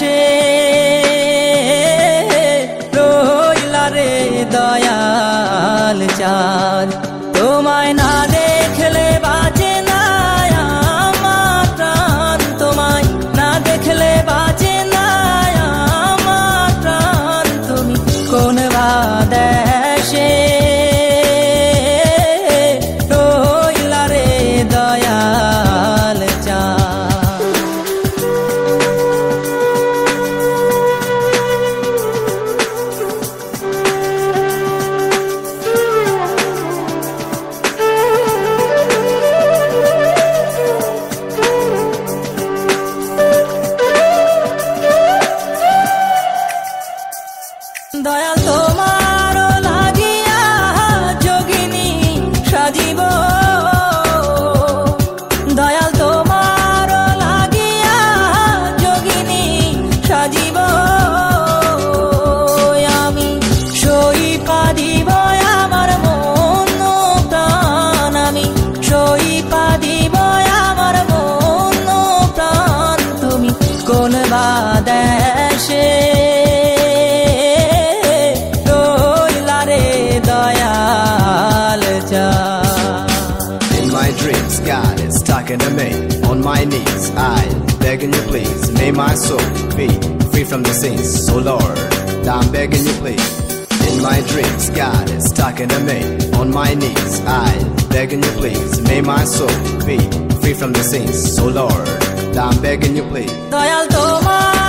দেশে রইলা রে দয়াল চাঁদ, তোমায় না দেখলে বাঁচে না আমার প্রাণ, তোমায় না দেখলে বাঁচে না আমার প্রাণ। তুমি কোন বা দেশে রইলা রে দয়াল চাঁদ। দয়াল তোমার লাগিয়া যোগিনী সাজিব, দয়াল তোমার লাগিয়া যোগিনী সাজিব। আমি সই পাদিব আমার মন প্রাণ, আমি সই পাদিব আমার মন প্রাণ। তুমি কোন বা দেশে In my dreams, God is talking to me. On my knees, I begging you please, may my soul be free from the sins. So Lord, I'm begging you please. In my dreams, God is talking to me. On my knees, I begging you please, may my soul be free from the sins. So Lord, I'm begging you please. Dayal তোমার